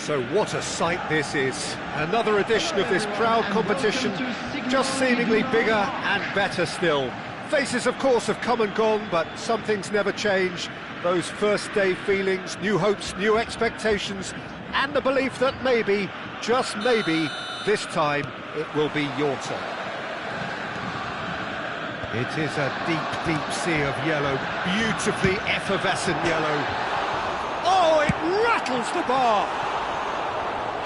So what a sight this is. Another edition of this proud competition, just seemingly bigger and better still. Faces, of course, have come and gone, but some things never change. Those first day feelings, new hopes, new expectations, and the belief that maybe, just maybe, this time it will be your turn. It is a deep, deep sea of yellow, beautifully effervescent yellow. Oh, it rattles the bar!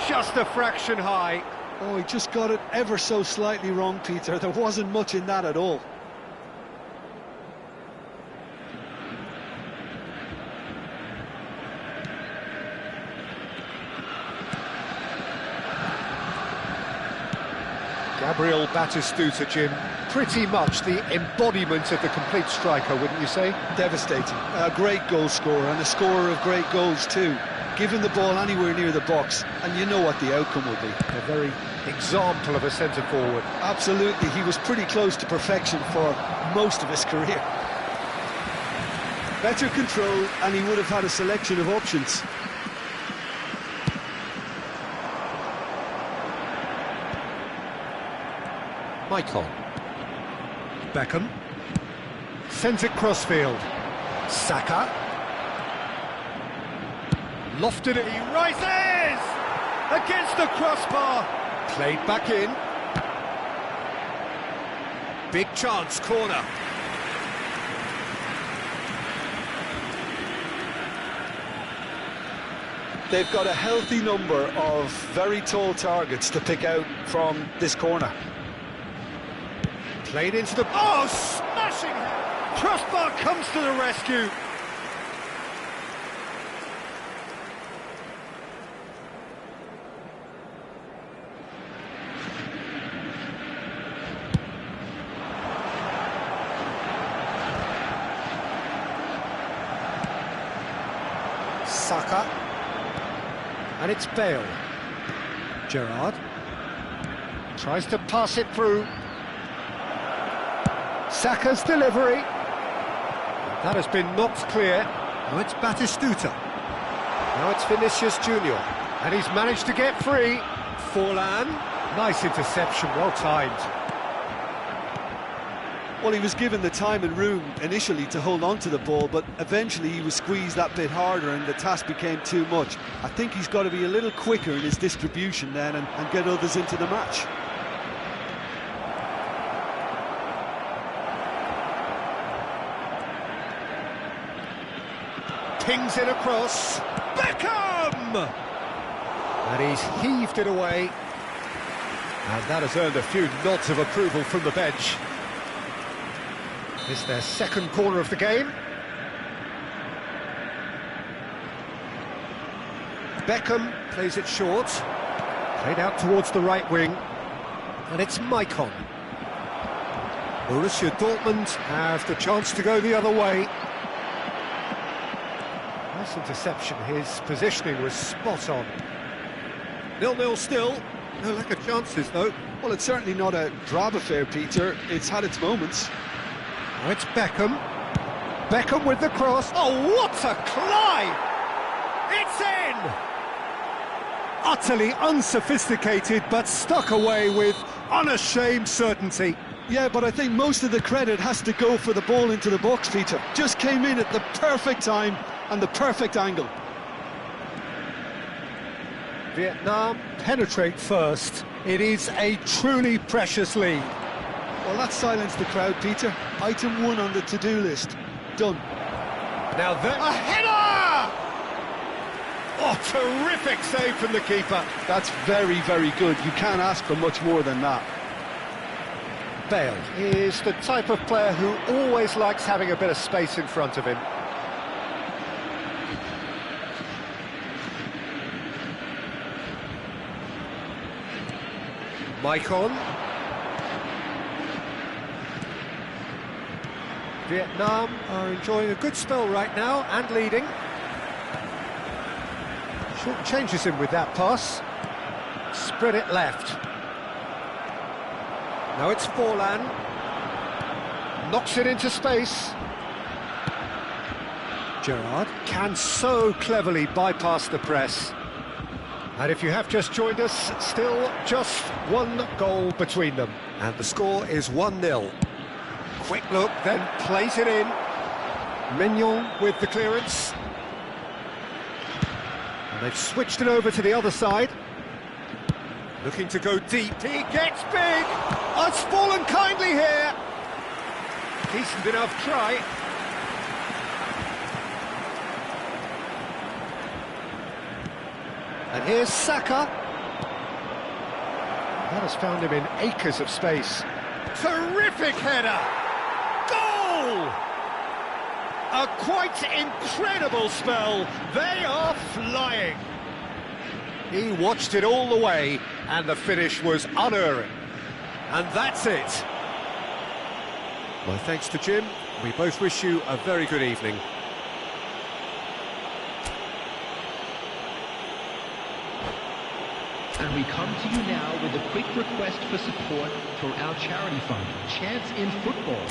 Just a fraction high. Oh, he just got it ever so slightly wrong, Peter. There wasn't much in that at all. Gabriel Batistuta, Jim, pretty much the embodiment of the complete striker, wouldn't you say? Devastating. A great goal scorer and a scorer of great goals too. Giving the ball anywhere near the box, and you know what the outcome will be. A very example of a centre-forward. Absolutely, he was pretty close to perfection for most of his career. Better control, and he would have had a selection of options. Maicon. Beckham. Sends it crossfield. Saka. Lofted it, he rises! Against the crossbar! Played back in. Big chance, corner. They've got a healthy number of very tall targets to pick out from this corner. Played into the... Oh, smashing! Crossbar comes to the rescue. Saka, and it's Bale. Gerrard tries to pass it through. Saka's delivery. That has been knocked clear. Now it's Batistuta. Now it's Vinicius Junior, and he's managed to get free. Forlan, nice interception, well timed. Well, he was given the time and room initially to hold on to the ball, but eventually he was squeezed that bit harder and the task became too much. I think he's got to be a little quicker in his distribution then and get others into the match. Pings it across. Beckham! And he's heaved it away. And that has earned a few nods of approval from the bench. It's their second corner of the game. Beckham plays it short. Played out towards the right wing. And it's Maicon. Borussia Dortmund have the chance to go the other way. Nice interception. His positioning was spot on. 0-0 still. No lack of chances, though. Well, it's certainly not a drab affair, Peter. It's had its moments. Now it's Beckham. Beckham with the cross. Oh, what a climb! It's in! Utterly unsophisticated, but stuck away with unashamed certainty. Yeah, but I think most of the credit has to go for the ball into the box, Peter. Just came in at the perfect time and the perfect angle. Vietnam penetrate first. It is a truly precious lead. Well, that silenced the crowd, Peter. Item 1 on the to-do list. Done. Now there... A header! Oh, terrific save from the keeper. That's very, very good. You can't ask for much more than that. Bale is the type of player who always likes having a bit of space in front of him. Maicon. Vietnam are enjoying a good spell right now and leading. Short changes him with that pass. Spread it left. Now it's Forlan. Knocks it into space. Gerrard can so cleverly bypass the press. And if you have just joined us, still just one goal between them. And the score is 1-0. Quick look, then plays it in. Mignon with the clearance. And they've switched it over to the other side. Looking to go deep. He gets big! Oh, it's fallen kindly here. Decent enough try. And here's Saka. That has found him in acres of space. Terrific header! Goal! A quite incredible spell. They are flying. He watched it all the way, and the finish was unerring. And that's it. My thanks to Jim. We both wish you a very good evening. And we come to you now with a quick request for support for our charity fund, Chance in Football.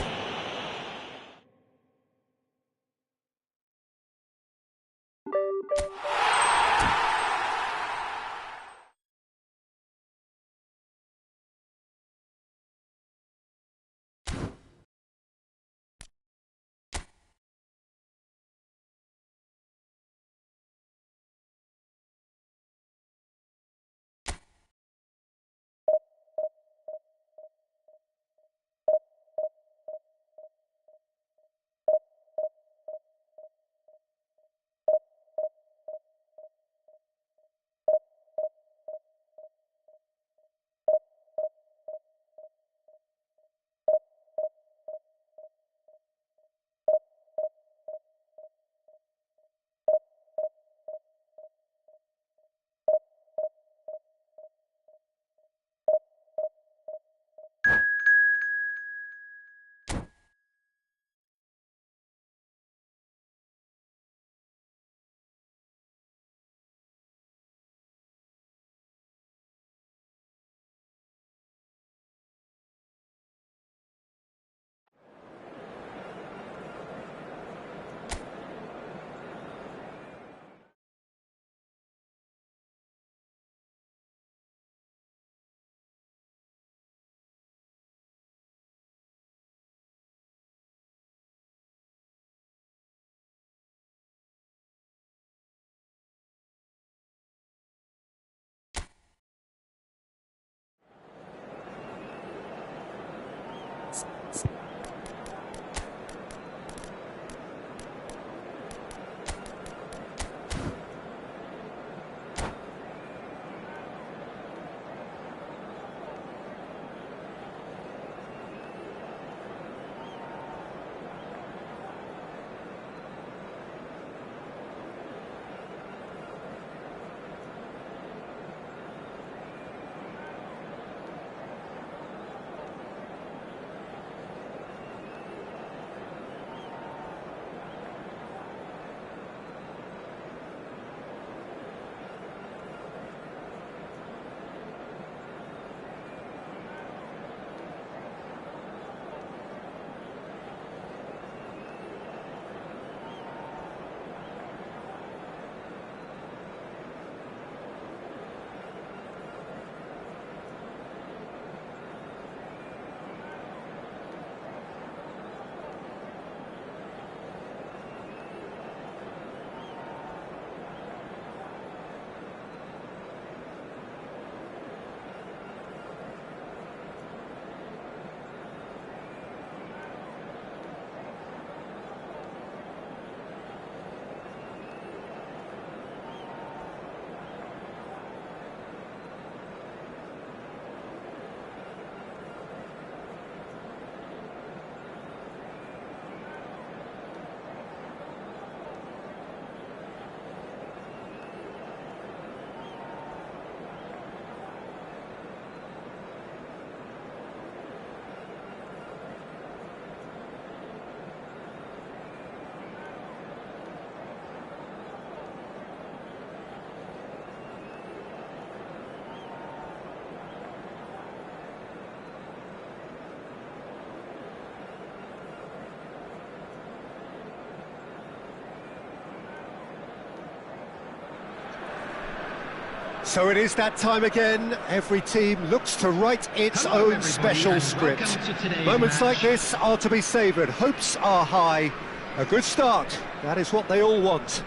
So it is that time again. Every team looks to write its own special script. Moments like this are to be savoured. Hopes are high. A good start. That is what they all want.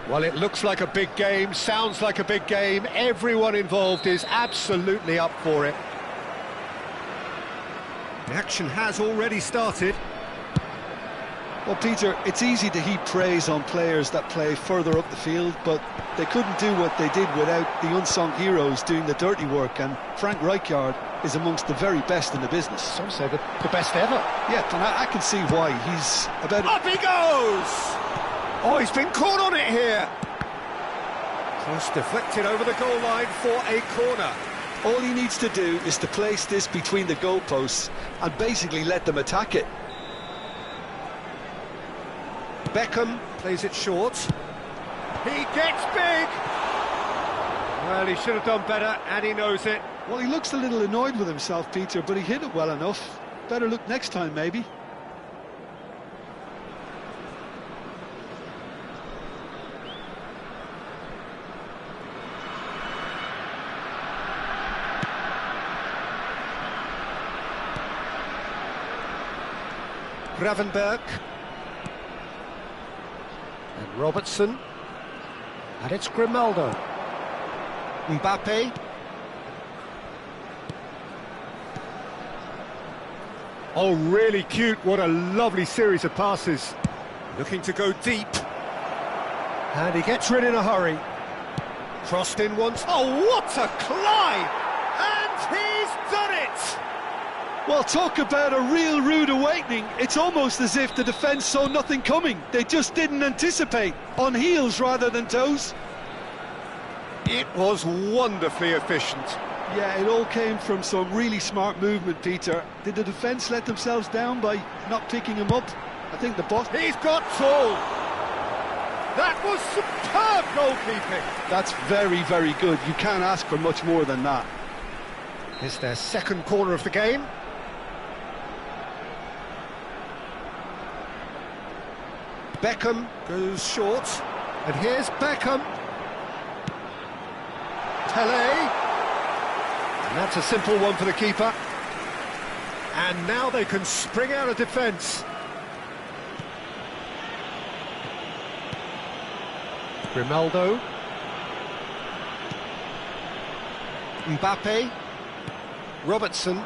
Well, it looks like a big game, sounds like a big game. Everyone involved is absolutely up for it. The action has already started. Well, Peter, it's easy to heap praise on players that play further up the field, but they couldn't do what they did without the unsung heroes doing the dirty work, and Frank Rijkaard is amongst the very best in the business. Some say the best ever. Yeah, and I can see why. He's about... Up he goes! Oh, he's been caught on it here. Cross deflected over the goal line for a corner. All he needs to do is to place this between the goalposts and basically let them attack it. Beckham plays it short. He gets big! Well, he should have done better, and he knows it. Well, he looks a little annoyed with himself, Peter, but he hit it well enough. Better look next time, maybe. Gravenberg. And Robertson. And it's Grimaldo. Mbappe. Oh, really cute. What a lovely series of passes. Looking to go deep. And he gets rid in a hurry. Crossed in once. Oh, what a climb! And he's done it! Well, talk about a real rude awakening. It's almost as if the defence saw nothing coming. They just didn't anticipate. On heels rather than toes. It was wonderfully efficient. Yeah, it all came from some really smart movement, Peter. Did the defence let themselves down by not picking him up? I think the boss... He's got tall. That was superb goalkeeping. That's very, very good. You can't ask for much more than that. It's their second corner of the game. Beckham goes short, and here's Beckham. Pelé, and that's a simple one for the keeper. And now they can spring out of defence. Grimaldo. Mbappe. Robertson.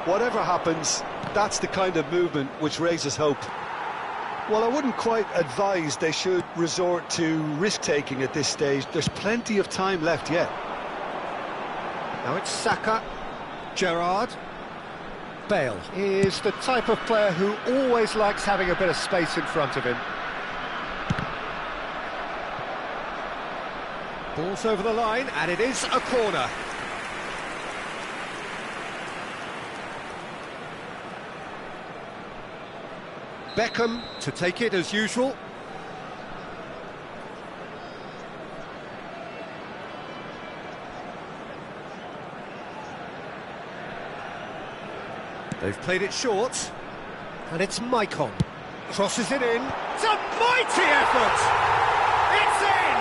Whatever happens, that's the kind of movement which raises hope. Well, I wouldn't quite advise they should resort to risk-taking at this stage. There's plenty of time left yet. Now it's Saka. Gerrard. Bale is the type of player who always likes having a bit of space in front of him. Ball's over the line, and it is a corner. Beckham to take it as usual. They've played it short, and it's Maicon. Crosses it in. It's a mighty effort! It's in!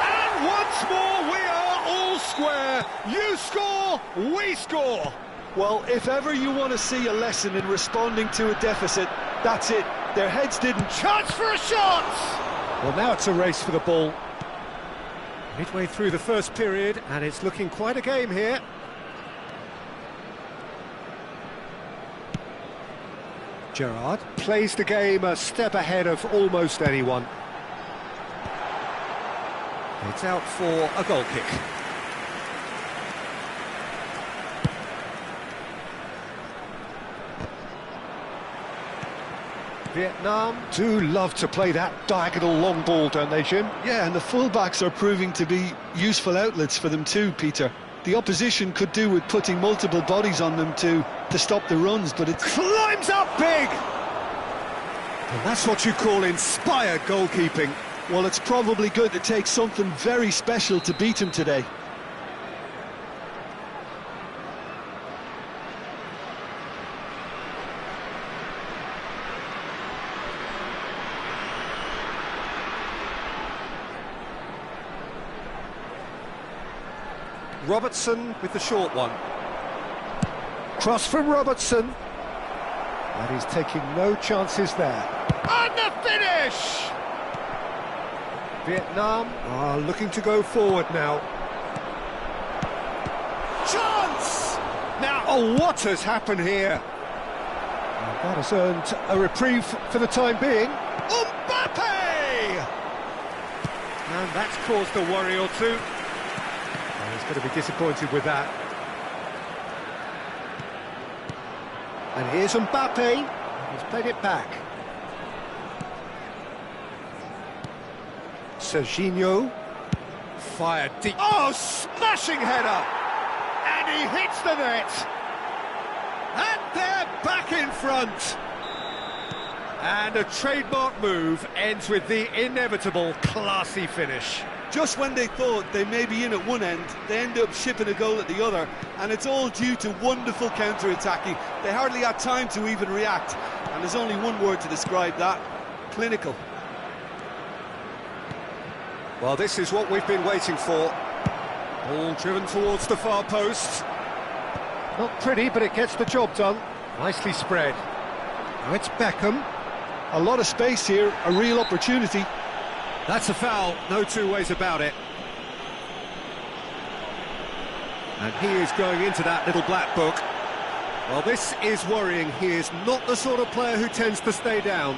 And once more we are all square. You score, we score. Well, if ever you want to see a lesson in responding to a deficit, that's it. Their heads didn't... Chance for a shot! Well, now it's a race for the ball. Midway through the first period, and it's looking quite a game here. Gerrard plays the game a step ahead of almost anyone. It's out for a goal kick. Vietnam do love to play that diagonal long ball, don't they, Jim? Yeah, and the fullbacks are proving to be useful outlets for them too, Peter. The opposition could do with putting multiple bodies on them to stop the runs, but it climbs up big! And that's what you call inspired goalkeeping. Well, it's probably going to take something very special to beat him today. Robertson with the short one. Cross from Robertson. And he's taking no chances there. And the finish! Vietnam are looking to go forward now. Chance! Now, oh, what has happened here? And that has earned a reprieve for the time being. Mbappe! And that's caused a worry or two. And he's going to be disappointed with that. And here's Mbappe. He's played it back. Serginho. Fired deep. Oh, smashing header! And he hits the net. And they're back in front. And a trademark move ends with the inevitable classy finish. Just when they thought they may be in at one end, they end up shipping a goal at the other, and it's all due to wonderful counter-attacking. They hardly had time to even react, and there's only one word to describe that: clinical. Well, this is what we've been waiting for. Ball driven towards the far post. Not pretty, but it gets the job done. Nicely spread. Now it's Beckham. A lot of space here, a real opportunity. That's a foul, no two ways about it. And he is going into that little black book. Well, this is worrying. He is not the sort of player who tends to stay down.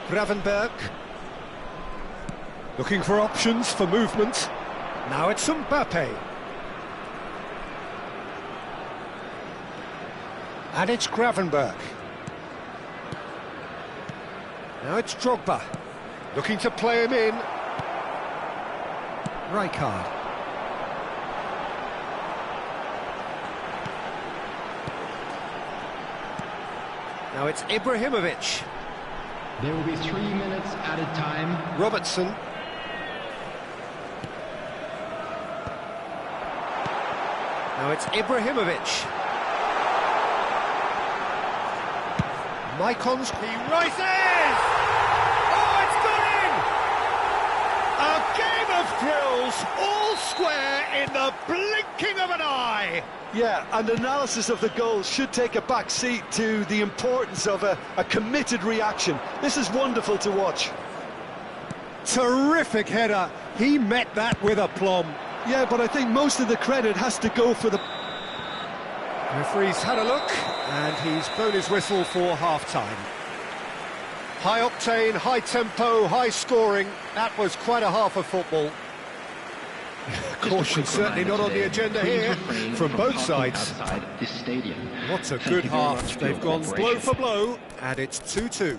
Gravenberg. Looking for options for movement. Now it's Mbappe. And it's Gravenberg. Now it's Drogba. Looking to play him in. Rijkaard. Now it's Ibrahimovic. There will be 3 minutes at a time. Robertson. Now it's Ibrahimovic. Maicons, he rises! Oh, it's got in! A game of thrills, all square in the blinking of an eye! Yeah, and analysis of the goal should take a back seat to the importance of a committed reaction. This is wonderful to watch. Terrific header. He met that with aplomb. Yeah, but I think most of the credit has to go for the... Referee's had a look, and he's blown his whistle for half-time. High octane, high tempo, high scoring. That was quite a half of football. Caution certainly not on the agenda here from both sides. What a good half. They've gone blow for blow, and it's 2-2.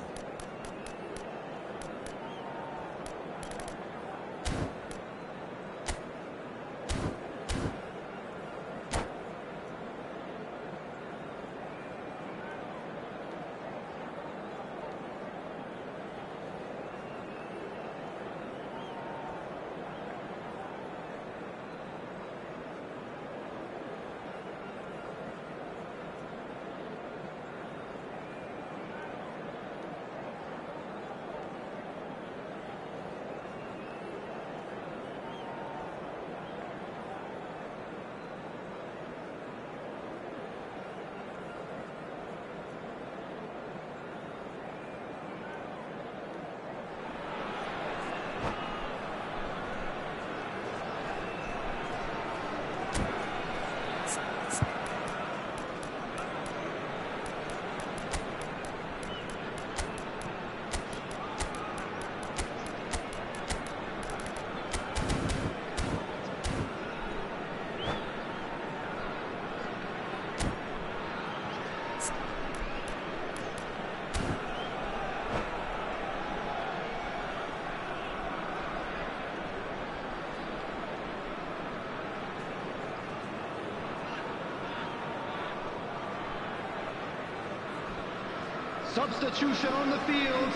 Substitution on the field.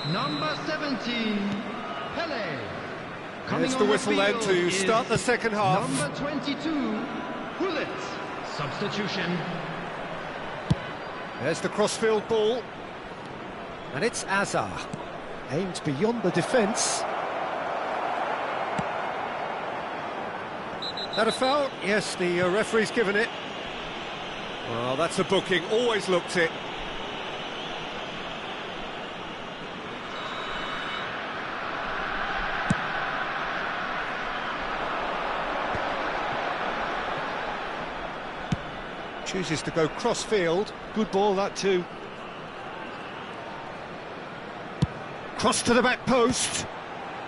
Number 17, Pele. There's the whistle then to start the second half. Number 22, Gullit. Substitution. There's the crossfield ball. And it's Azar. Aimed beyond the defence. That a foul? Yes, the referee's given it. Well, that's a booking. Always looked it. Chooses to go cross-field. Good ball, that too. Cross to the back post.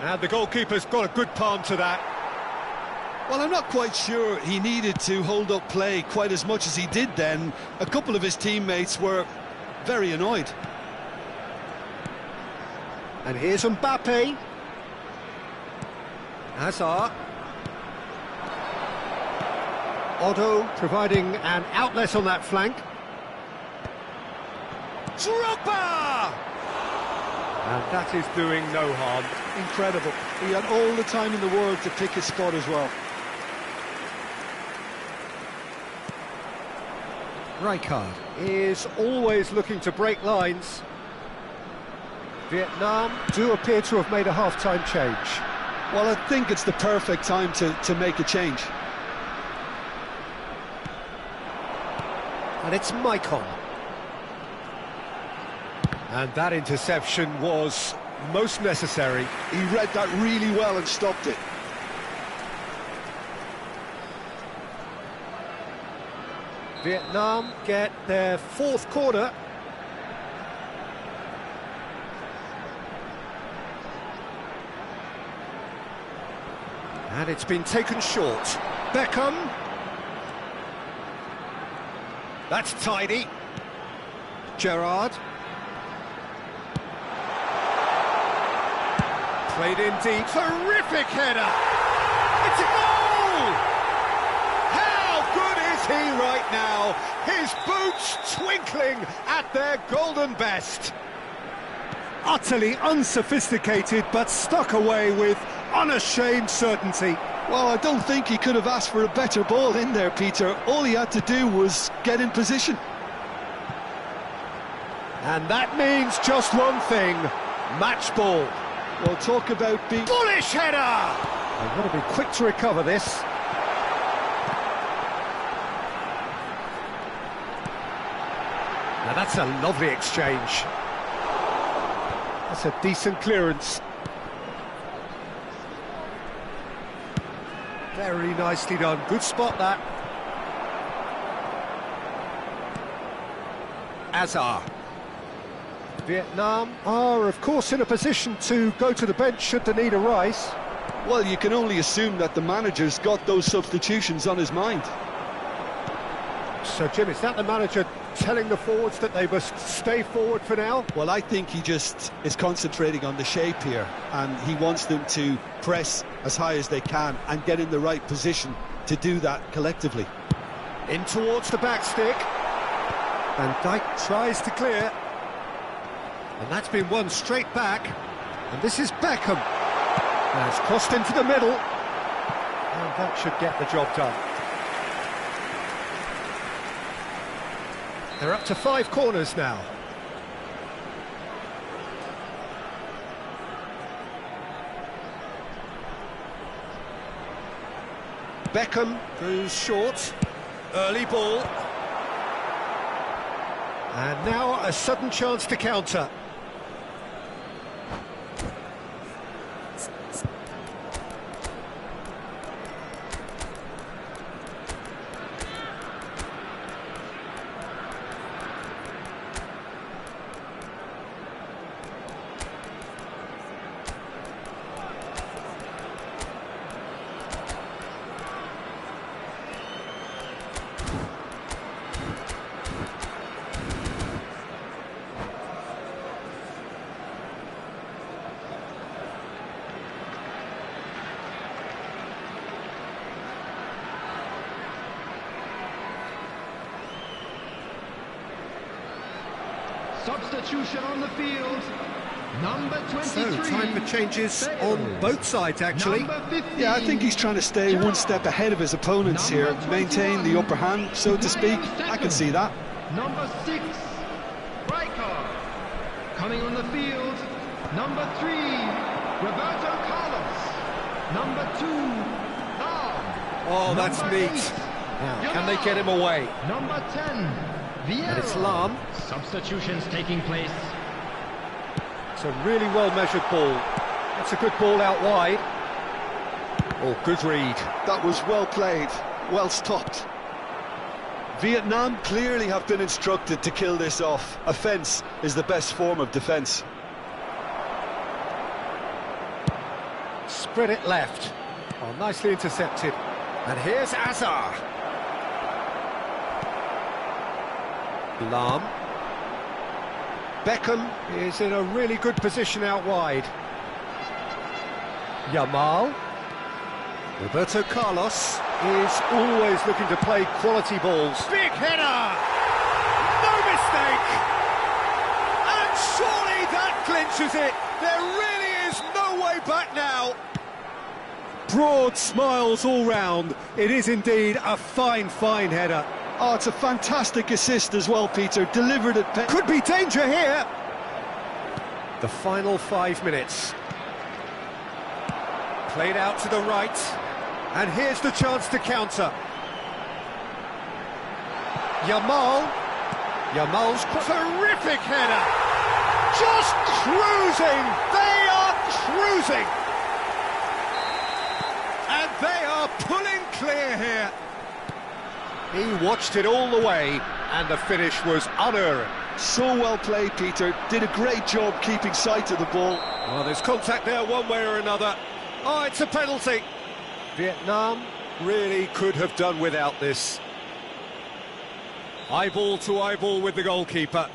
And the goalkeeper's got a good palm to that. Well, I'm not quite sure he needed to hold up play quite as much as he did then. A couple of his teammates were very annoyed. And here's Mbappe. Hazard. Otto providing an outlet on that flank. Drogba! And that is doing no harm. Incredible. He had all the time in the world to pick his spot as well. Rijkaard is always looking to break lines. Vietnam do appear to have made a half-time change. Well, I think it's the perfect time to make a change. And it's Maicon. And that interception was most necessary. He read that really well and stopped it. Vietnam get their fourth corner. And it's been taken short. Beckham. That's tidy. Gerrard. Played in deep. Terrific header. It's a goal! How good is he right now? His boots twinkling at their golden best. Utterly unsophisticated, but stuck away with unashamed certainty. Well, I don't think he could have asked for a better ball in there, Peter. All he had to do was get in position. And that means just one thing, match ball. Well, talk about being... Bullish header! They've got to be quick to recover this. Now that's a lovely exchange. That's a decent clearance. Very nicely done. Good spot, that. Azar. Vietnam are, of course, in a position to go to the bench should the need arise. Well, you can only assume that the manager's got those substitutions on his mind. So, Jim, is that the manager telling the forwards that they must stay forward for now? Well, I think he just is concentrating on the shape here, and he wants them to press as high as they can and get in the right position to do that collectively. In towards the back stick. Van Dijk tries to clear. And that's been won straight back. And this is Beckham. And it's crossed into the middle. And that should get the job done. They're up to 5 corners now. Beckham goes short. Early ball. And now a sudden chance to counter. Substitution on the field. Number 23. So, time for changes on both sides, actually. Number 15. Yeah, I think he's trying to stay one step ahead of his opponents here, maintain the upper hand, so to speak. I can see that. Number 6, Rijkaard. Coming on the field, number 3, Roberto Carlos. Number 2, Lam. Oh, that's Number neat. 8, Now, can they get him away? Number 10, Vieira. And it's Lam. Substitutions taking place. It's a really well-measured ball. That's a good ball out wide. Oh, good read. That was well played, well stopped. Vietnam clearly have been instructed to kill this off. Offence is the best form of defence. Spread it left. Oh, nicely intercepted. And here's Azar. Lam. Beckham is in a really good position out wide. Yamal. Roberto Carlos is always looking to play quality balls. Big header! No mistake! And surely that clinches it! There really is no way back now! Broad smiles all round. It is indeed a fine, fine header. Oh, it's a fantastic assist as well, Peter. Delivered it. Could be danger here. The final 5 minutes. Played out to the right. And here's the chance to counter. Yamal. Yamal's terrific header. Just cruising. They are cruising. And they are pulling clear here. He watched it all the way, and the finish was unerring. So well played, Peter. Did a great job keeping sight of the ball. Well, there's contact there one way or another. Oh, it's a penalty. Vietnam really could have done without this. Eyeball to eyeball with the goalkeeper.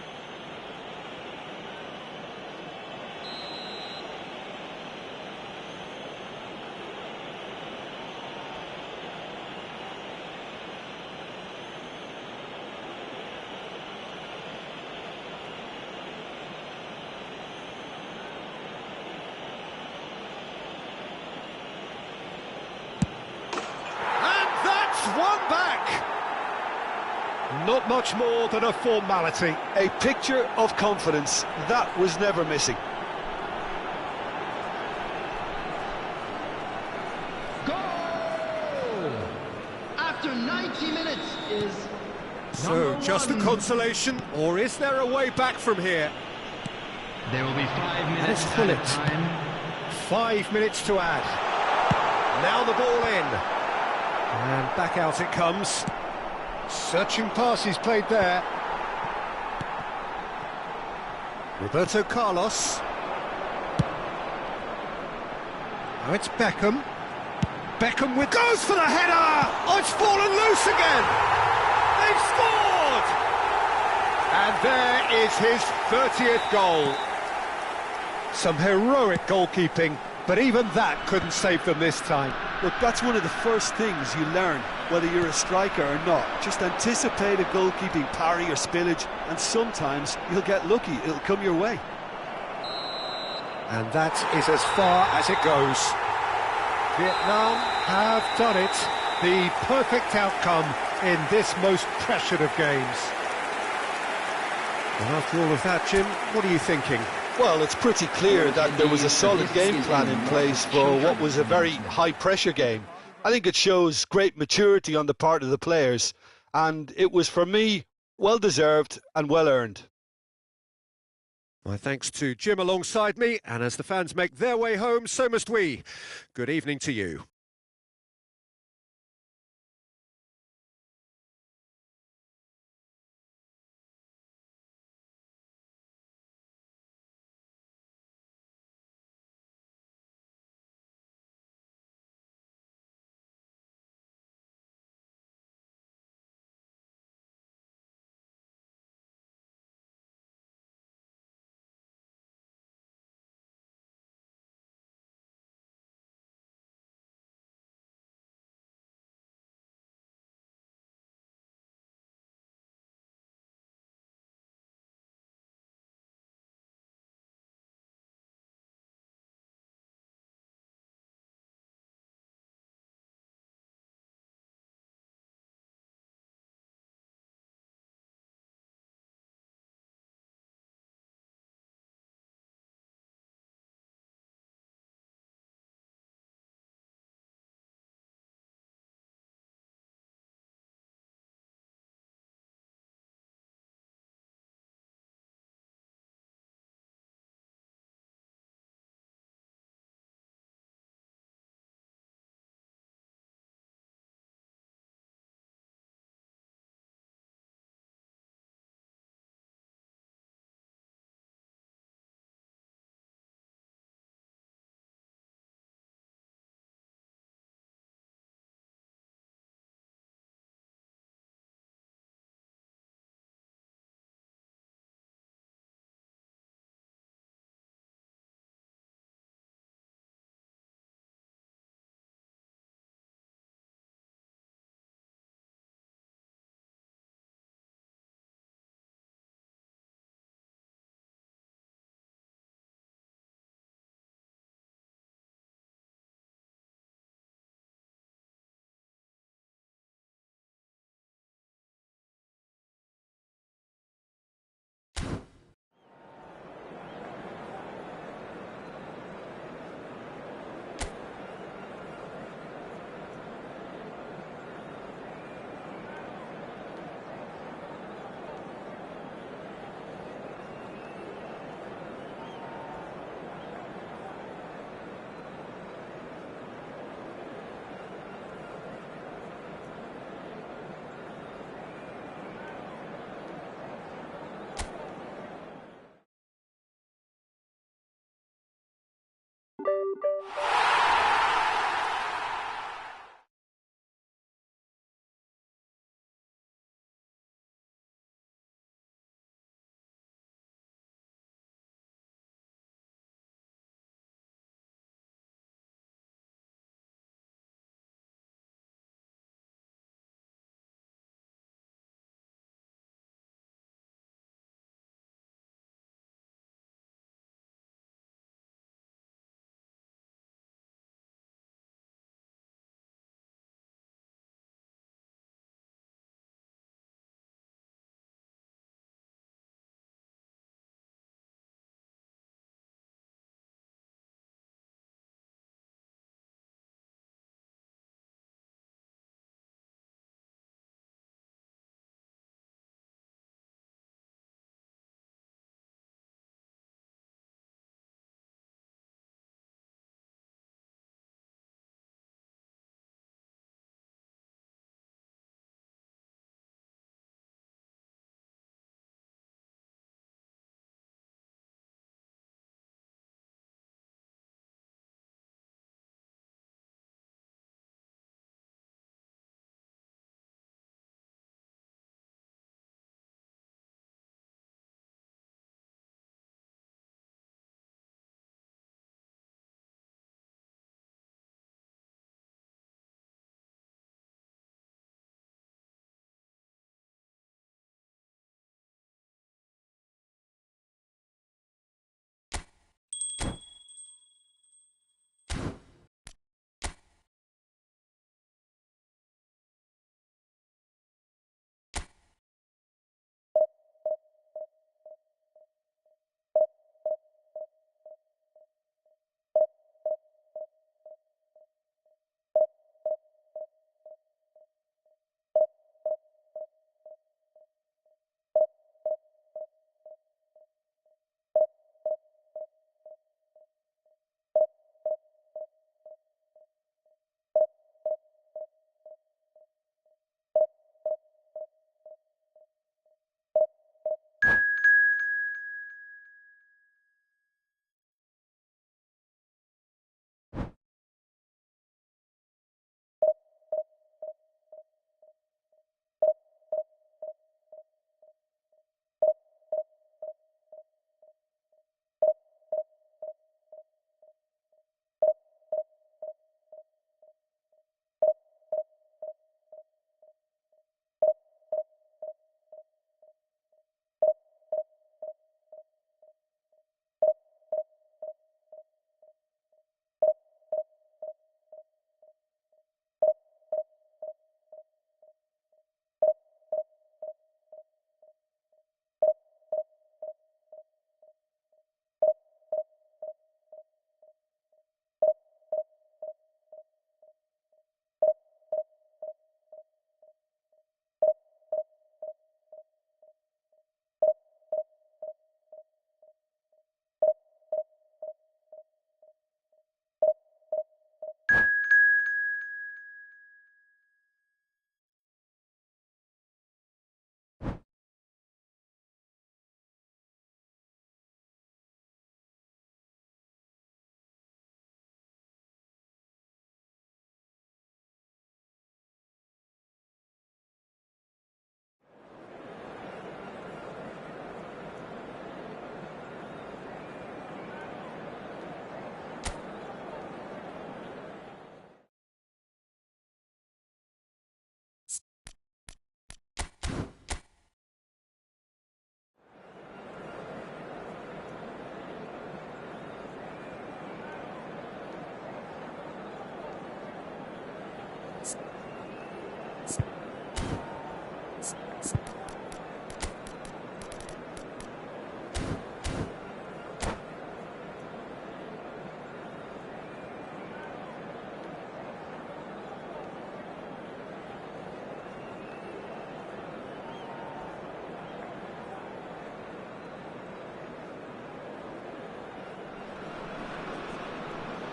One back. Not much more than a formality. A picture of confidence. That was never missing. Goal! After 90 minutes is So, just a consolation, or is there a way back from here? There will be 5 minutes it's full added it. time. 5 minutes to add. Now the ball in. And back out it comes. Searching pass he's played there. Roberto Carlos. Now it's Beckham. Beckham with... goes for the header! Oh, it's fallen loose again! They've scored! And there is his 30th goal. Some heroic goalkeeping, but even that couldn't save them this time. Look, that's one of the first things you learn, whether you're a striker or not. Just anticipate a goalkeeping parry or spillage, and sometimes you'll get lucky, it'll come your way. And that is as far as it goes. Vietnam have done it. The perfect outcome in this most pressured of games. And after all of that, Jim, what are you thinking? Well, it's pretty clear that there was a solid game plan in place for what was a very high-pressure game. I think it shows great maturity on the part of the players, and it was, for me, well-deserved and well-earned. My thanks to Jim alongside me, and as the fans make their way home, so must we. Good evening to you.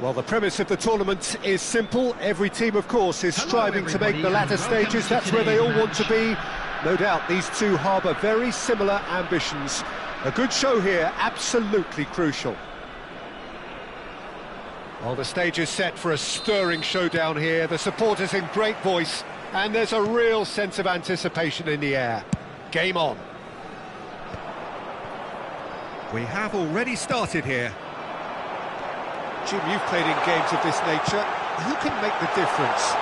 Well, the premise of the tournament is simple. Every team, of course, is striving to make the latter stages. That's where they all want to be. No doubt these two harbour very similar ambitions. A good show here, absolutely crucial. Well, the stage is set for a stirring showdown here. The supporters in great voice, and there's a real sense of anticipation in the air. Game on. We have already started here. Jim, you've played in games of this nature. Who can make the difference?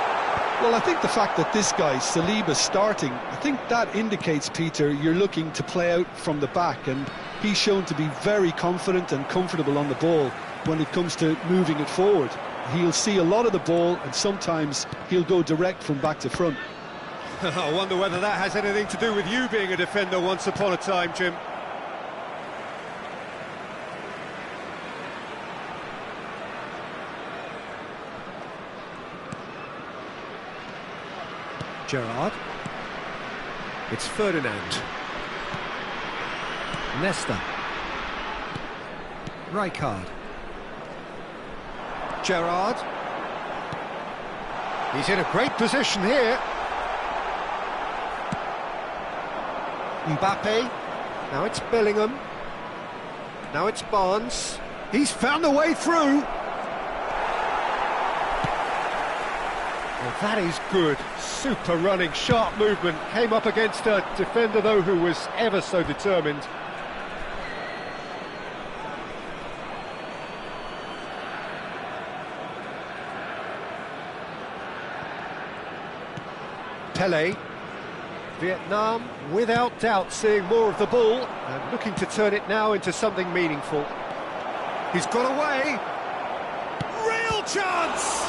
Well, I think the fact that this guy, Saliba's starting, I think that indicates, Peter, you're looking to play out from the back, and he's shown to be very confident and comfortable on the ball when it comes to moving it forward. He'll see a lot of the ball, and sometimes he'll go direct from back to front. I wonder whether that has anything to do with you being a defender once upon a time, Jim. Gerrard. It's Ferdinand. Nesta. Rijkaard. Gerrard. He's in a great position here. Mbappe. Now it's Bellingham. Now it's Barnes. He's found a way through. Well, that is good. Super running, sharp movement. Came up against a defender, though, who was ever so determined. Pele. Vietnam, without doubt, seeing more of the ball and looking to turn it now into something meaningful. He's got away. Real chance!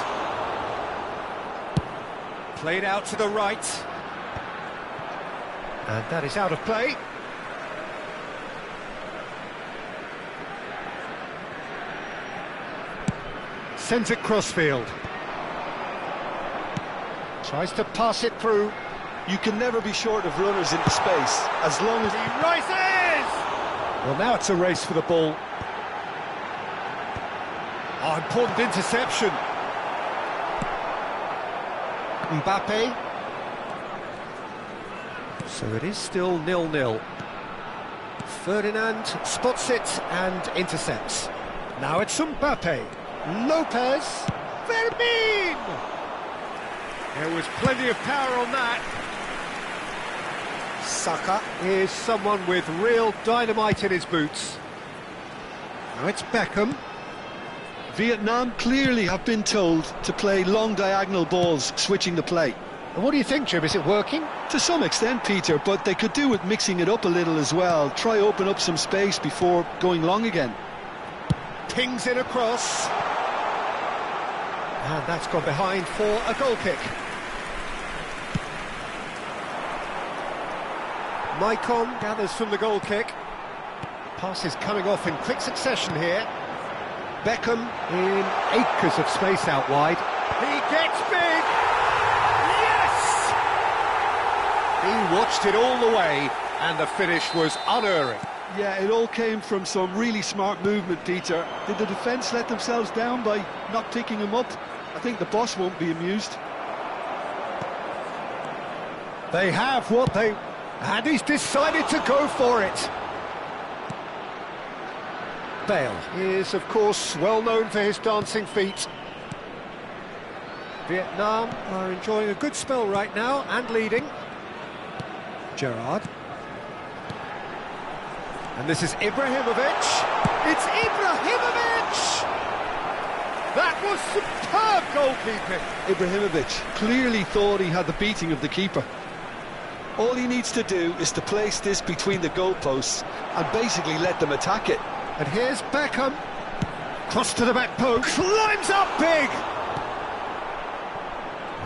Played out to the right. And that is out of play. Sends it crossfield. Tries to pass it through. You can never be short of runners into space, as long as He rises! Well, now it's a race for the ball. Oh, important interception. Mbappe. So it is still 0-0. Ferdinand spots it and intercepts. Now it's Mbappe. Lopez. Fermin! There was plenty of power on that. Saka is someone with real dynamite in his boots. Now it's Beckham. Vietnam clearly have been told to play long diagonal balls, switching the play. And what do you think, Jim? Is it working? To some extent, Peter, but they could do with mixing it up a little as well. Try open up some space before going long again. Pings in across. And that's gone behind for a goal kick. Maicon gathers from the goal kick. Passes coming off in quick succession here. Beckham in acres of space out wide. He gets big! Yes! He watched it all the way, and the finish was unerring. Yeah, it all came from some really smart movement, Peter. Did the defence let themselves down by not picking him up? I think the boss won't be amused. They have what they... and he's decided to go for it. Bale is, of course, well known for his dancing feet. Vietnam are enjoying a good spell right now and leading. Gerrard. And this is Ibrahimovic. It's Ibrahimovic! That was superb goalkeeping. Ibrahimovic clearly thought he had the beating of the keeper. All he needs to do is to place this between the goalposts and basically let them attack it. And here's Beckham. Cross to the back post. Climbs up big!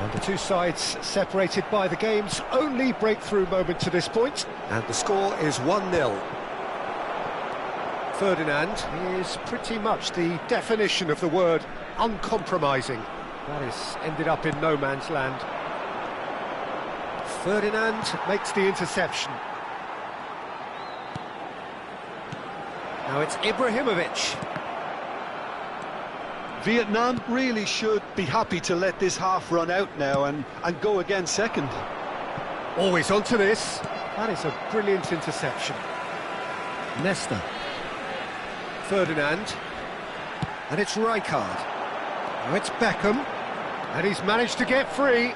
And the two sides separated by the game's only breakthrough moment to this point. And the score is 1-0. Ferdinand is pretty much the definition of the word uncompromising. That has ended up in no man's land. Ferdinand makes the interception. Now it's Ibrahimovic. Vietnam really should be happy to let this half run out now and go again second. Always onto this. That is a brilliant interception. Nesta. Ferdinand. And it's Rijkaard. Now it's Beckham. And he's managed to get free.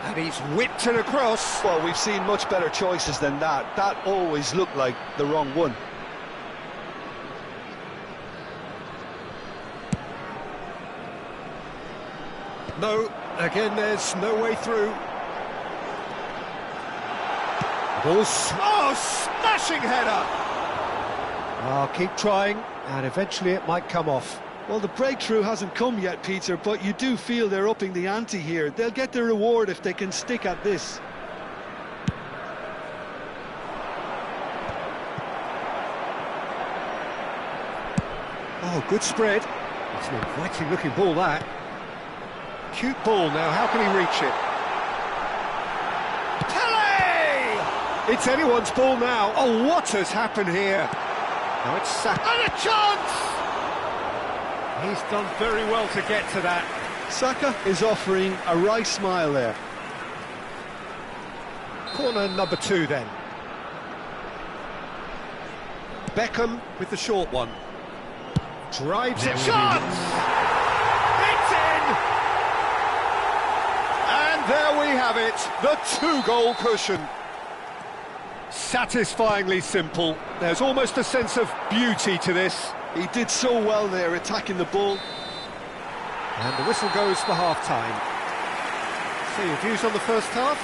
And he's whipped it across. Well, we've seen much better choices than that. That always looked like the wrong one. No, again there's no way through. Oh, smashing header! I'll keep trying, and eventually it might come off. Well, the breakthrough hasn't come yet, Peter, but you do feel they're upping the ante here. They'll get their reward if they can stick at this. Oh, good spread. It's an inviting looking ball, that. Cute ball now, how can he reach it? Pele! It's anyone's ball now. Oh, what has happened here? Now it's Saka. And a chance! He's done very well to get to that. Saka is offering a wry smile there. Corner number 2 then. Beckham with the short one. Drives it. Chance! It's in! And there we have it, the 2-goal cushion. Satisfyingly simple. There's almost a sense of beauty to this. He did so well there, attacking the ball. And the whistle goes for half-time. So your views on the first half?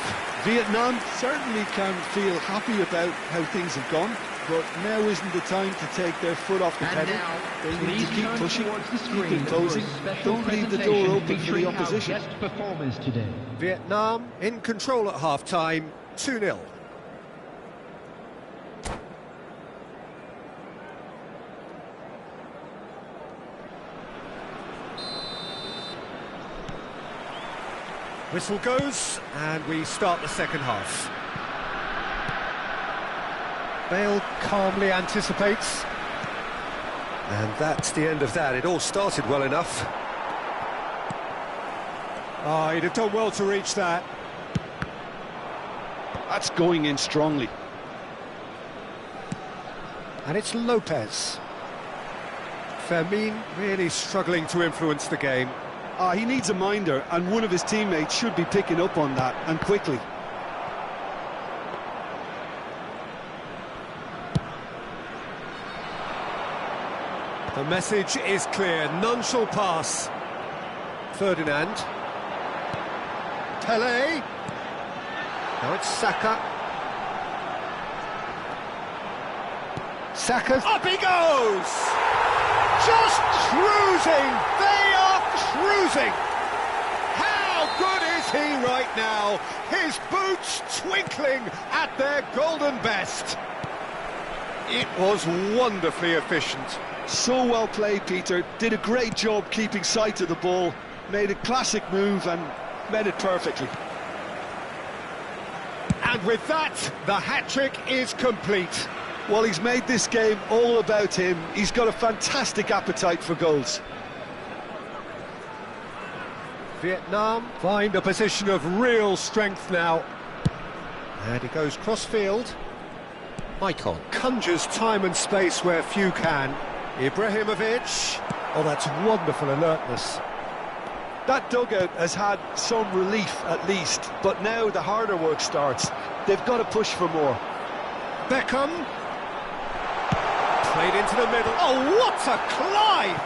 Vietnam certainly can feel happy about how things have gone, but now isn't the time to take their foot off the pedal. They need to keep pushing, keep closing. Don't leave the door open for the opposition. Guest performers today. Vietnam in control at half-time, 2-0. Whistle goes, and we start the second half. Bale calmly anticipates. And that's the end of that. It all started well enough. Oh, he'd have done well to reach that. That's going in strongly. And it's Lopez. Fermin really struggling to influence the game. He needs a minder, and one of his teammates should be picking up on that, and quickly. The message is clear, none shall pass. Ferdinand. Pele. Now it's Saka. Saka's up he goes! Just cruising! They are cruising! How good is he right now? His boots twinkling at their golden best. It was wonderfully efficient. So well played, Peter. Did a great job keeping sight of the ball. Made a classic move and made it perfectly. And with that, the hat-trick is complete. Well, he's made this game all about him. He's got a fantastic appetite for goals. Vietnam find a position of real strength now. And he goes cross-field. Maicon conjures time and space where few can. Ibrahimovic. Oh, that's wonderful alertness. That dugout has had some relief at least, but now the harder work starts. They've got to push for more. Beckham. Played into the middle. Oh, what a climb!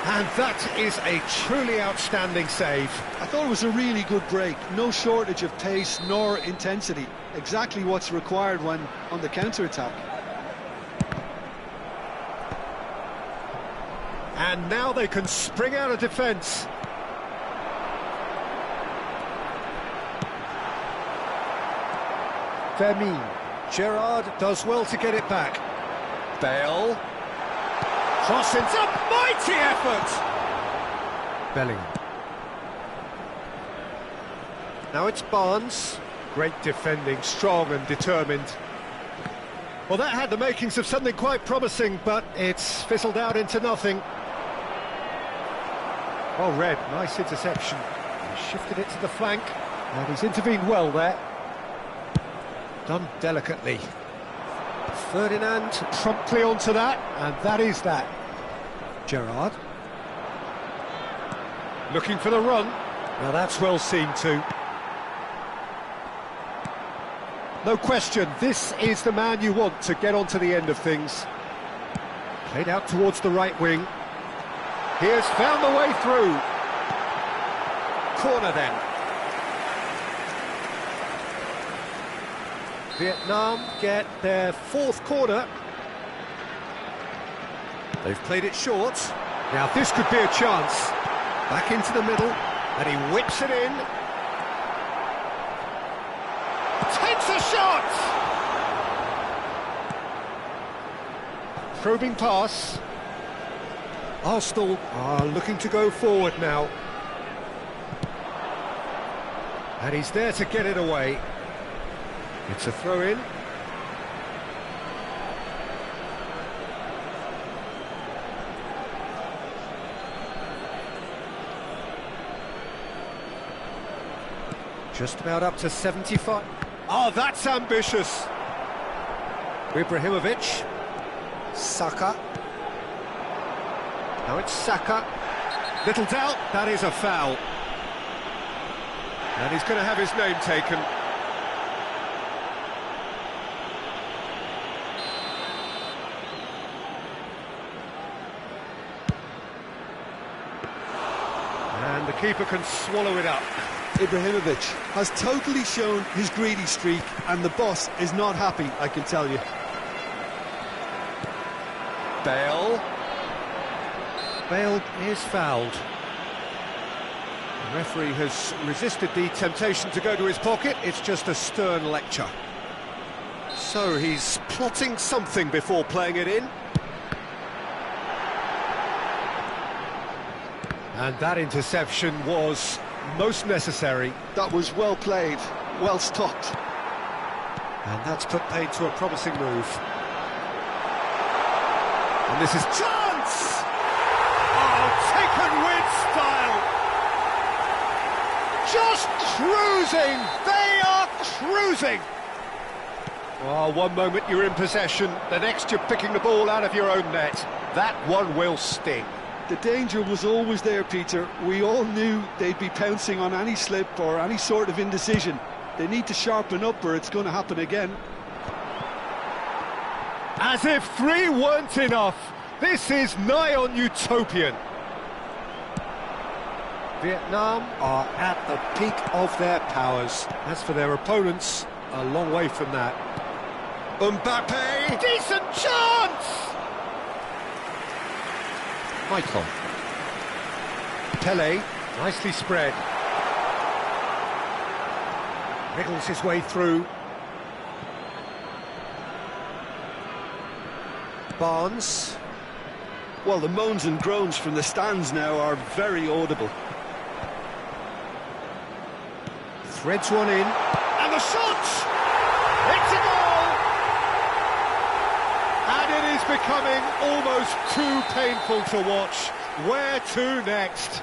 And that is a truly outstanding save. I thought it was a really good break. No shortage of pace nor intensity. Exactly what's required when on the counter-attack. And now they can spring out of defence. Fermin. Gerrard does well to get it back. Bale. Crossing up, mighty effort! Bellingham. Now it's Barnes. Great defending, strong and determined. Well, that had the makings of something quite promising, but it's fizzled out into nothing. Well read, nice interception. He shifted it to the flank, and he's intervened well there. Done delicately. Ferdinand promptly onto that, and that is that. Gerrard. Looking for the run. Now that's well seen too. No question, this is the man you want to get onto the end of things. Played out towards the right wing. He has found the way through. Corner then. Vietnam get their fourth corner. They've played it short. Now this could be a chance. Back into the middle, and he whips it in. Takes a shot! Probing pass. Arsenal are looking to go forward now. And he's there to get it away. It's a throw-in. Just about up to 75. Oh, that's ambitious. Ibrahimovic. Saka. Now it's Saka. Little doubt, that is a foul. And he's going to have his name taken. And the keeper can swallow it up. Ibrahimovic has totally shown his greedy streak, and the boss is not happy, I can tell you. Bale. Bale is fouled. The referee has resisted the temptation to go to his pocket. It's just a stern lecture. So he's plotting something before playing it in. And that interception was most necessary. That was well played, well stopped. And that's put paid to a promising move. And this is chance! Oh, taken with style! Just cruising! They are cruising! Oh, one moment you're in possession, the next you're picking the ball out of your own net. That one will sting. The danger was always there, Peter. We all knew they'd be pouncing on any slip or any sort of indecision. They need to sharpen up or it's going to happen again. As if 3 weren't enough. This is nigh on utopian. Vietnam are at the peak of their powers. As for their opponents, a long way from that. Mbappe! Decent chance! Michael. Pele, nicely spread. Wriggles his way through. Barnes. Well, the moans and groans from the stands now are very audible. Threads one in. And the shot! It's a goal! And it is becoming almost too painful to watch. Where to next?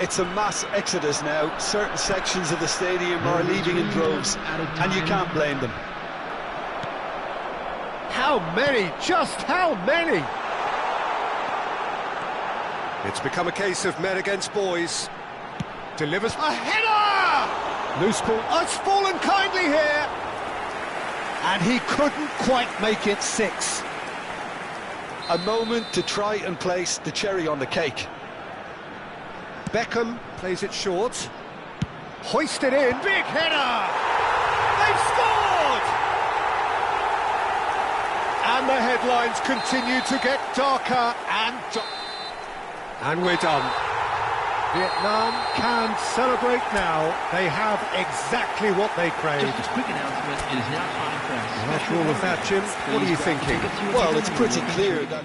It's a mass exodus now. Certain sections of the stadium are leaving in droves, and you can't blame them. How many? Just how many? It's become a case of men against boys. Delivers a header! Loose ball. Oh, it's fallen kindly here. And he couldn't quite make it 6. A moment to try and place the cherry on the cake. Beckham plays it short. Hoisted in. Big header! They've scored! And the headlines continue to get darker and we're done. Vietnam can celebrate now. They have exactly what they crave. Just a quick announcement, it is now time for our After all of that, Jim, what are you thinking? Well, it's pretty clear that...